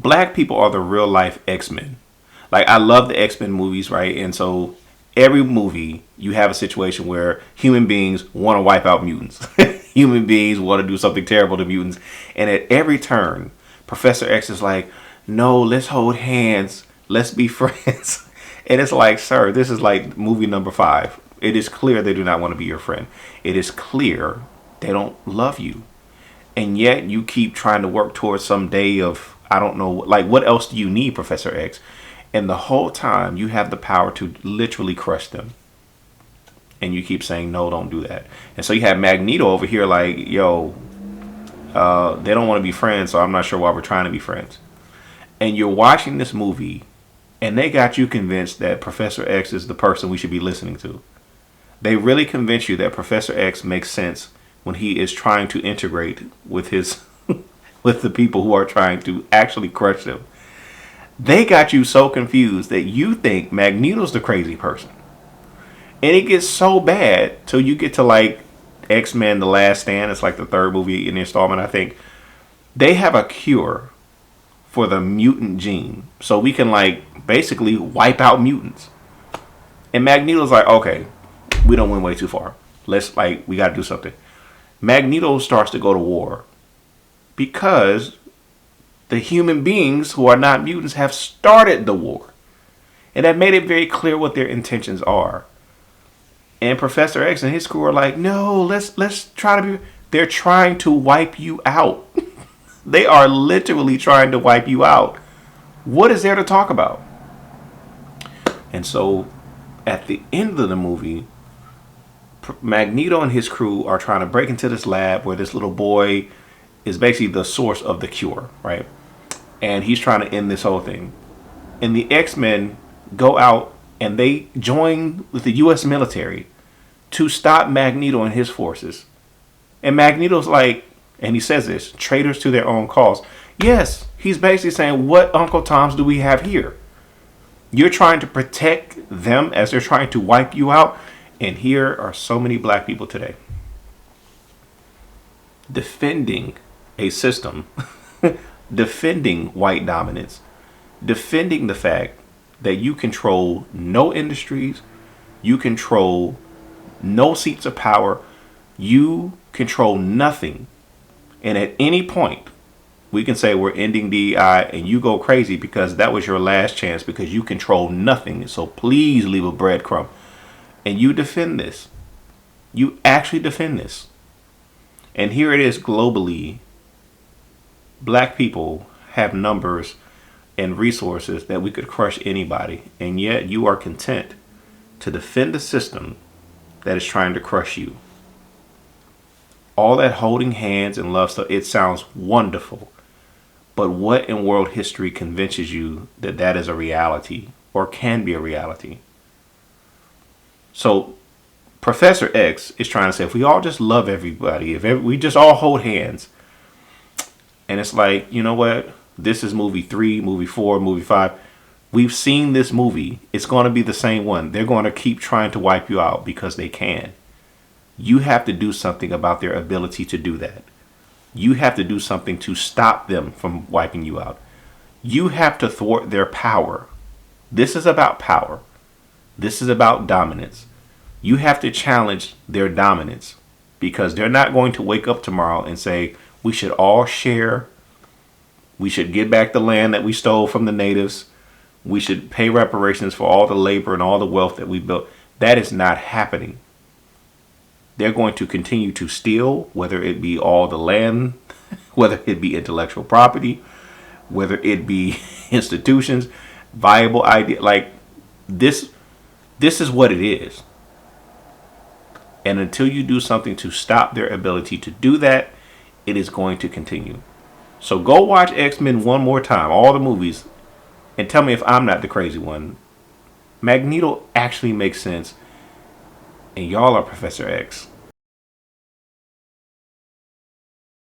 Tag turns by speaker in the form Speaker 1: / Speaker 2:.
Speaker 1: black people are the real life X-Men. Like, I love the X-Men movies, right? And so every movie you have a situation where human beings want to wipe out mutants. Human beings want to do something terrible to mutants. And at every turn, Professor X is like, no, let's hold hands. Let's be friends. And it's like, sir, this is like movie number 5. It is clear they do not want to be your friend. It is clear they don't love you. And yet you keep trying to work towards some day of, I don't know, like, what else do you need, Professor X? And the whole time you have the power to literally crush them. And you keep saying, no, don't do that. And so you have Magneto over here like, yo, they don't want to be friends, so I'm not sure why we're trying to be friends. And you're watching this movie, and they got you convinced that Professor X is the person we should be listening to. They really convince you that Professor X makes sense when he is trying to integrate with his with the people who are trying to actually crush them. They got you so confused that you think Magneto's the crazy person. And it gets so bad till you get to like X-Men The Last Stand. It's like the 3rd movie in the installment, I think. They have a cure for the mutant gene. So we can like basically wipe out mutants. And Magneto's like, okay, we don't went way too far. We got to do something. Magneto starts to go to war because the human beings who are not mutants have started the war. And that made it very clear what their intentions are. And Professor X and his crew are like, no, let's try to be... They're trying to wipe you out. They are literally trying to wipe you out. What is there to talk about? And so at the end of the movie, Magneto and his crew are trying to break into this lab where this little boy is basically the source of the cure, right? And he's trying to end this whole thing. And the X-Men go out and they join with the U.S. military to stop Magneto and his forces. And Magneto's like, and he says this, traitors to their own cause. Yes, he's basically saying, what Uncle Toms do we have here? You're trying to protect them as they're trying to wipe you out. And here are so many black people today defending a system, defending white dominance, defending the fact that you control no industries, you control no seats of power, you control nothing. And at any point, we can say we're ending DEI and you go crazy because that was your last chance because you control nothing. So please leave a breadcrumb. And you defend this. You actually defend this. And here it is globally. Black people have numbers and resources that we could crush anybody. And yet you are content to defend a system that is trying to crush you. All that holding hands and love stuff, it sounds wonderful. But what in world history convinces you that that is a reality or can be a reality? So Professor X is trying to say, if we all just love everybody, we just all hold hands. And it's like, you know what? This is movie 3, movie 4, movie 5. We've seen this movie. It's going to be the same one. They're going to keep trying to wipe you out because they can. You have to do something about their ability to do that. You have to do something to stop them from wiping you out. You have to thwart their power. This is about power. This is about dominance. You have to challenge their dominance because they're not going to wake up tomorrow and say, we should all share. We should get back the land that we stole from the natives. We should pay reparations for all the labor and all the wealth that we built. That is not happening. They're going to continue to steal, whether it be all the land, whether it be intellectual property, whether it be institutions, viable idea. Like this is what it is. And until you do something to stop their ability to do that, it is going to continue. So go watch X-Men one more time, all the movies, and tell me if I'm not the crazy one. Magneto actually makes sense, and y'all are Professor X.